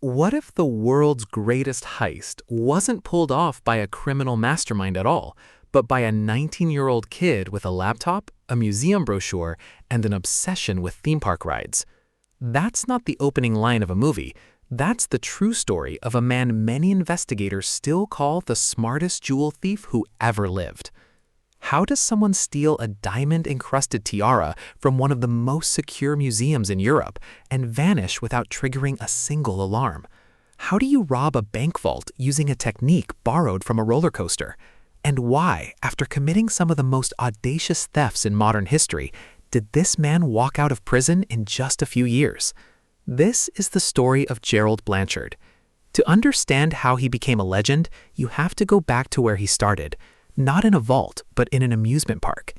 What if the world's greatest heist wasn't pulled off by a criminal mastermind at all, but by a 19-year-old kid with a laptop, a museum brochure, and an obsession with theme park rides? That's not the opening line of a movie. That's the true story of a man many investigators still call the smartest jewel thief who ever lived. How does someone steal a diamond-encrusted tiara from one of the most secure museums in Europe and vanish without triggering a single alarm? How do you rob a bank vault using a technique borrowed from a roller coaster? And why, after committing some of the most audacious thefts in modern history, did this man walk out of prison in just a few years? This is the story of Gerald Blanchard. To understand how he became a legend, you have to go back to where he started. Not in a vault, but in an amusement park.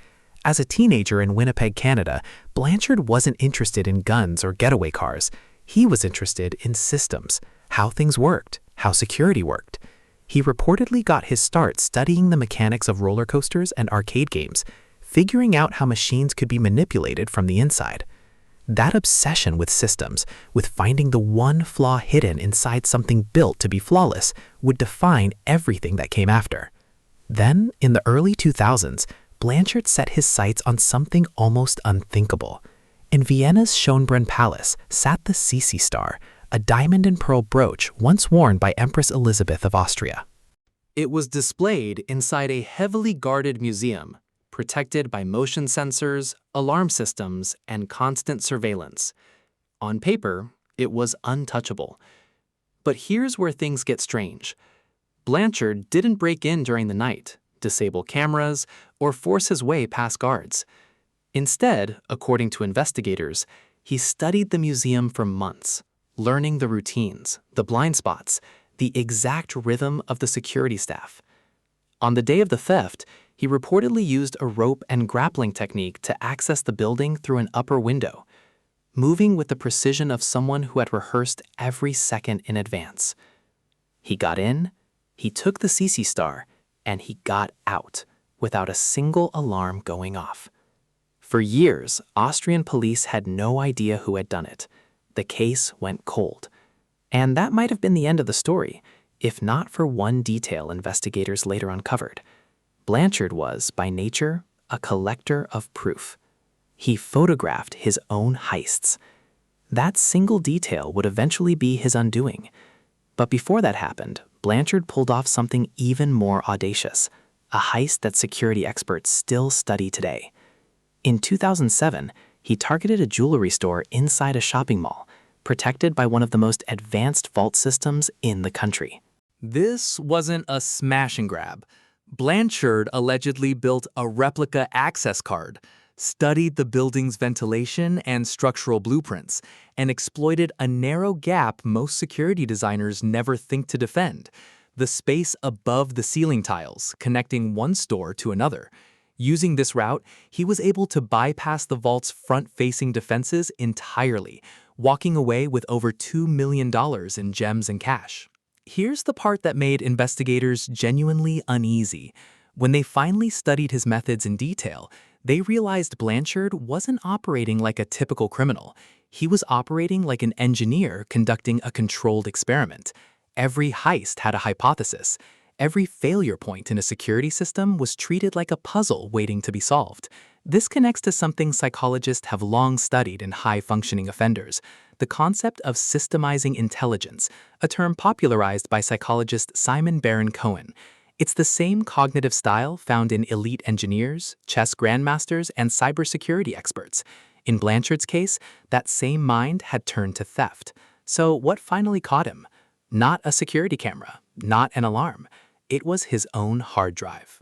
As a teenager in Winnipeg, Canada, Blanchard wasn't interested in guns or getaway cars. He was interested in systems, how things worked, how security worked. He reportedly got his start studying the mechanics of roller coasters and arcade games, figuring out how machines could be manipulated from the inside. That obsession with systems, with finding the one flaw hidden inside something built to be flawless, would define everything that came after. Then, in the early 2000s, Blanchard set his sights on something almost unthinkable. In Vienna's Schönbrunn Palace sat the Selfie star, a diamond and pearl brooch once worn by Empress Elizabeth of Austria. It was displayed inside a heavily guarded museum, protected by motion sensors, alarm systems, and constant surveillance. On paper, it was untouchable. But here's where things get strange. Blanchard didn't break in during the night, disable cameras, or force his way past guards. Instead, according to investigators, he studied the museum for months, learning the routines, the blind spots, the exact rhythm of the security staff. On the day of the theft, he reportedly used a rope and grappling technique to access the building through an upper window, moving with the precision of someone who had rehearsed every second in advance. He got in, he took the Selfie star, and he got out without a single alarm going off. For years, Austrian police had no idea who had done it. The case went cold. And that might have been the end of the story, if not for one detail investigators later uncovered. Blanchard was, by nature, a collector of proof. He photographed his own heists. That single detail would eventually be his undoing. But before that happened, Blanchard pulled off something even more audacious, a heist that security experts still study today. In 2007, he targeted a jewelry store inside a shopping mall, protected by one of the most advanced vault systems in the country. This wasn't a smash and grab. Blanchard allegedly built a replica access card, studied the building's ventilation and structural blueprints, and exploited a narrow gap most security designers never think to defend: the space above the ceiling tiles connecting one store to another. Using this route, he was able to bypass the vault's front-facing defenses entirely, walking away with over $2 million in gems and cash. Here's the part that made investigators genuinely uneasy. When they finally studied his methods in detail, they realized Blanchard wasn't operating like a typical criminal. He was operating like an engineer conducting a controlled experiment. Every heist had a hypothesis. Every failure point in a security system was treated like a puzzle waiting to be solved. This connects to something psychologists have long studied in high-functioning offenders: the concept of systemizing intelligence, a term popularized by psychologist Simon Baron-Cohen. It's the same cognitive style found in elite engineers, chess grandmasters, and cybersecurity experts. In Blanchard's case, that same mind had turned to theft. So what finally caught him? Not a security camera, not an alarm. It was his own hard drive.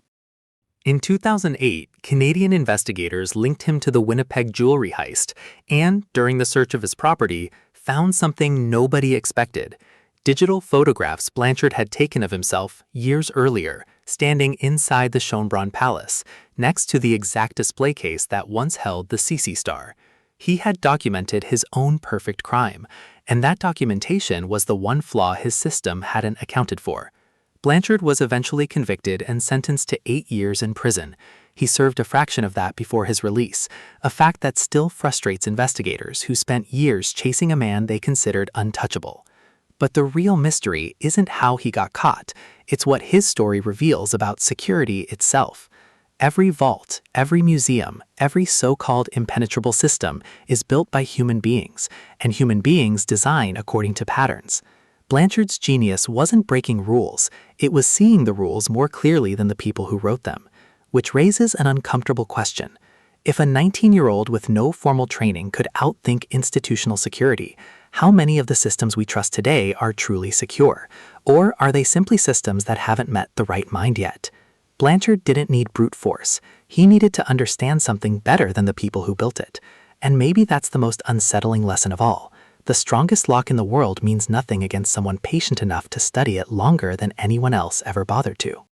In 2008, Canadian investigators linked him to the Winnipeg jewelry heist and, during the search of his property, found something nobody expected: digital photographs Blanchard had taken of himself years earlier, standing inside the Schönbrunn Palace, next to the exact display case that once held the Selfie star. He had documented his own perfect crime, and that documentation was the one flaw his system hadn't accounted for. Blanchard was eventually convicted and sentenced to 8 years in prison. He served a fraction of that before his release, a fact that still frustrates investigators who spent years chasing a man they considered untouchable. But the real mystery isn't how he got caught, it's what his story reveals about security itself. Every vault, every museum, every so-called impenetrable system is built by human beings, and human beings design according to patterns. Blanchard's genius wasn't breaking rules, it was seeing the rules more clearly than the people who wrote them. Which raises an uncomfortable question. If a 19-year-old with no formal training could outthink institutional security, how many of the systems we trust today are truly secure? Or are they simply systems that haven't met the right mind yet? Blanchard didn't need brute force. He needed to understand something better than the people who built it. And maybe that's the most unsettling lesson of all. The strongest lock in the world means nothing against someone patient enough to study it longer than anyone else ever bothered to.